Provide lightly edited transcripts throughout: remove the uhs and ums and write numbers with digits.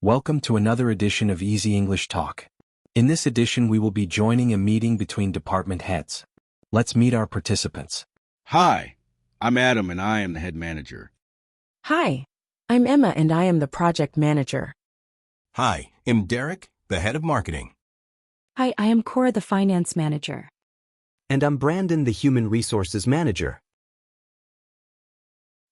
Welcome to another edition of Easy English Talk. In this edition we will be joining a meeting between department heads. Let's meet our participants. Hi, I'm Adam and I am the head manager. Hi, I'm Emma and I am the project manager. Hi, I'm Derek, the head of marketing. Hi, I am Cora, the finance manager. And I'm Brandon, the human resources manager.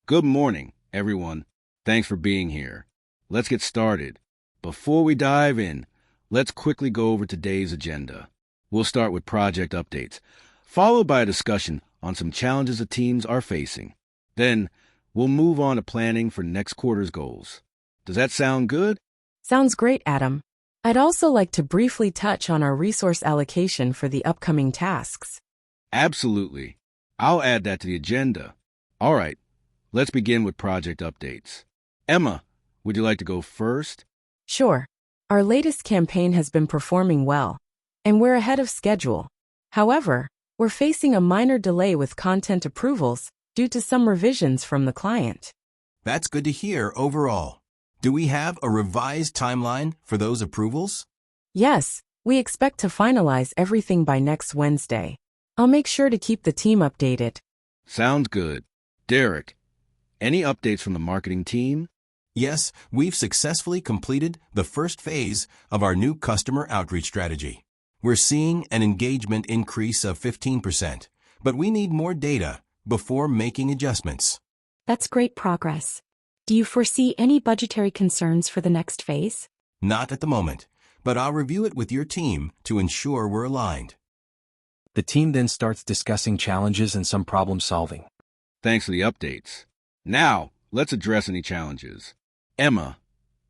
Good morning, everyone. Thanks for being here. Let's get started. Before we dive in, let's quickly go over today's agenda. We'll start with project updates, followed by a discussion on some challenges the teams are facing. Then, we'll move on to planning for next quarter's goals. Does that sound good? Sounds great, Adam. I'd also like to briefly touch on our resource allocation for the upcoming tasks. Absolutely. I'll add that to the agenda. All right, let's begin with project updates. Emma, would you like to go first? Sure. Our latest campaign has been performing well, and we're ahead of schedule. However, we're facing a minor delay with content approvals due to some revisions from the client. That's good to hear overall. Do we have a revised timeline for those approvals? Yes, we expect to finalize everything by next Wednesday. I'll make sure to keep the team updated. Sounds good. Derek, any updates from the marketing team? Yes, we've successfully completed the first phase of our new customer outreach strategy. We're seeing an engagement increase of 15%, but we need more data before making adjustments. That's great progress. Do you foresee any budgetary concerns for the next phase? Not at the moment, but I'll review it with your team to ensure we're aligned. The team then starts discussing challenges and some problem solving. Thanks for the updates. Now, let's address any challenges. Emma,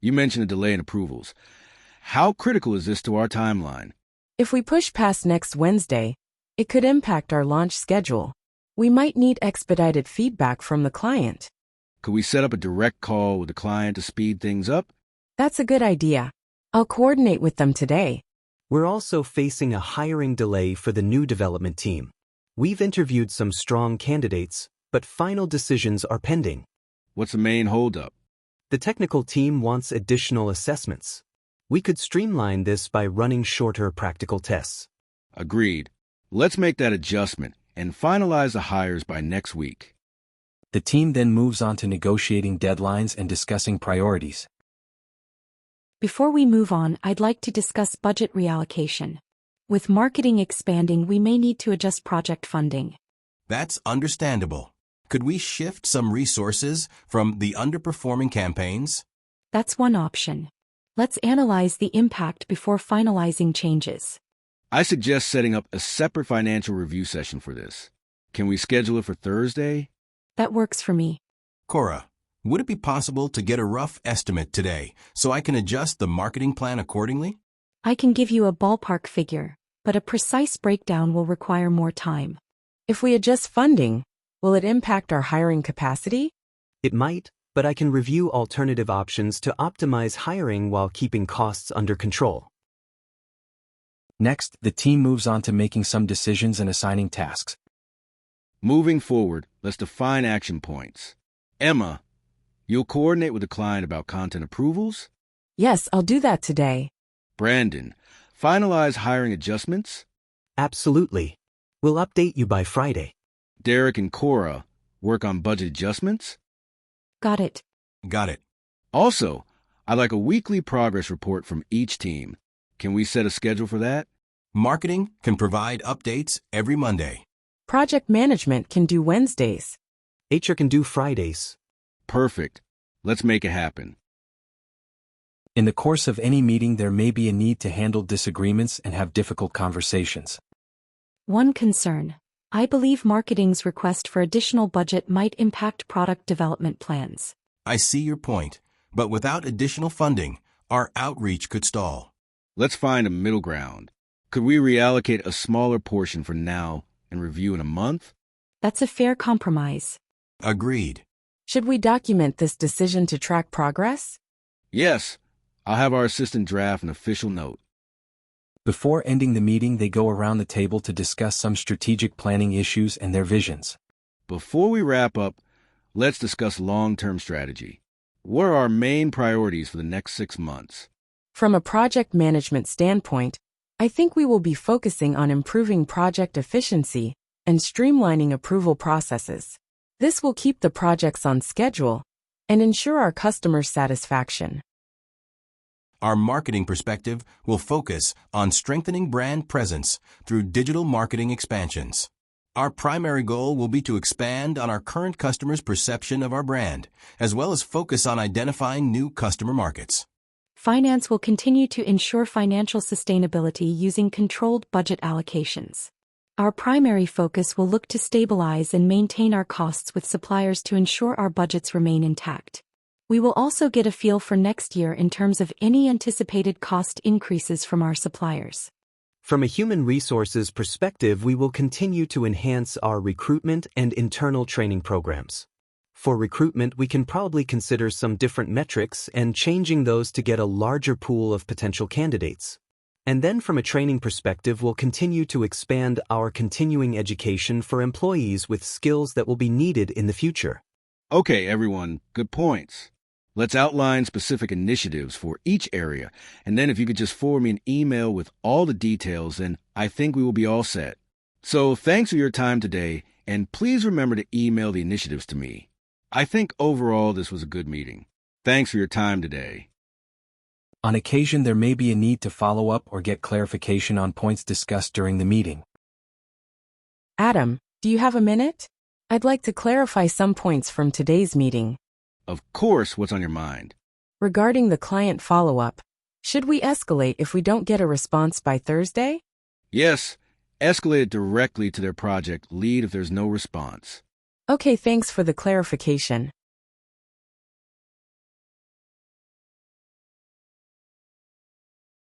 you mentioned a delay in approvals. How critical is this to our timeline? If we push past next Wednesday, it could impact our launch schedule. We might need expedited feedback from the client. Could we set up a direct call with the client to speed things up? That's a good idea. I'll coordinate with them today. We're also facing a hiring delay for the new development team. We've interviewed some strong candidates, but final decisions are pending. What's the main holdup? The technical team wants additional assessments. We could streamline this by running shorter practical tests. Agreed. Let's make that adjustment and finalize the hires by next week. The team then moves on to negotiating deadlines and discussing priorities. Before we move on, I'd like to discuss budget reallocation. With marketing expanding, we may need to adjust project funding. That's understandable. Could we shift some resources from the underperforming campaigns? That's one option. Let's analyze the impact before finalizing changes. I suggest setting up a separate financial review session for this. Can we schedule it for Thursday? That works for me. Cora, would it be possible to get a rough estimate today so I can adjust the marketing plan accordingly? I can give you a ballpark figure, but a precise breakdown will require more time. If we adjust funding, will it impact our hiring capacity? It might, but I can review alternative options to optimize hiring while keeping costs under control. Next, the team moves on to making some decisions and assigning tasks. Moving forward, let's define action points. Emma, you'll coordinate with the client about content approvals? Yes, I'll do that today. Brandon, finalize hiring adjustments? Absolutely. We'll update you by Friday. Derek and Cora, work on budget adjustments? Got it. Got it. Also, I'd like a weekly progress report from each team. Can we set a schedule for that? Marketing can provide updates every Monday. Project management can do Wednesdays. HR can do Fridays. Perfect. Let's make it happen. In the course of any meeting there may be a need to handle disagreements and have difficult conversations. One concern. I believe marketing's request for additional budget might impact product development plans. I see your point, but without additional funding, our outreach could stall. Let's find a middle ground. Could we reallocate a smaller portion for now and review in a month? That's a fair compromise. Agreed. Should we document this decision to track progress? Yes. I'll have our assistant draft an official note. Before ending the meeting they go around the table to discuss some strategic planning issues and their visions. Before we wrap up, let's discuss long-term strategy. What are our main priorities for the next 6 months? From a project management standpoint, I think we will be focusing on improving project efficiency and streamlining approval processes. This will keep the projects on schedule and ensure our customers' satisfaction. Our marketing perspective will focus on strengthening brand presence through digital marketing expansions. Our primary goal will be to expand on our current customers' perception of our brand, as well as focus on identifying new customer markets. Finance will continue to ensure financial sustainability using controlled budget allocations. Our primary focus will look to stabilize and maintain our costs with suppliers to ensure our budgets remain intact. We will also get a feel for next year in terms of any anticipated cost increases from our suppliers. From a human resources perspective, we will continue to enhance our recruitment and internal training programs. For recruitment, we can probably consider some different metrics and changing those to get a larger pool of potential candidates. And then from a training perspective, we'll continue to expand our continuing education for employees with skills that will be needed in the future. Okay, everyone, good points. Let's outline specific initiatives for each area, and then if you could just forward me an email with all the details, then I think we will be all set. So thanks for your time today, and please remember to email the initiatives to me. I think overall this was a good meeting. Thanks for your time today. On occasion, there may be a need to follow up or get clarification on points discussed during the meeting. Adam, do you have a minute? I'd like to clarify some points from today's meeting. Of course, what's on your mind? Regarding the client follow-up, should we escalate if we don't get a response by Thursday? Yes, escalate it directly to their project lead if there's no response. Okay, thanks for the clarification.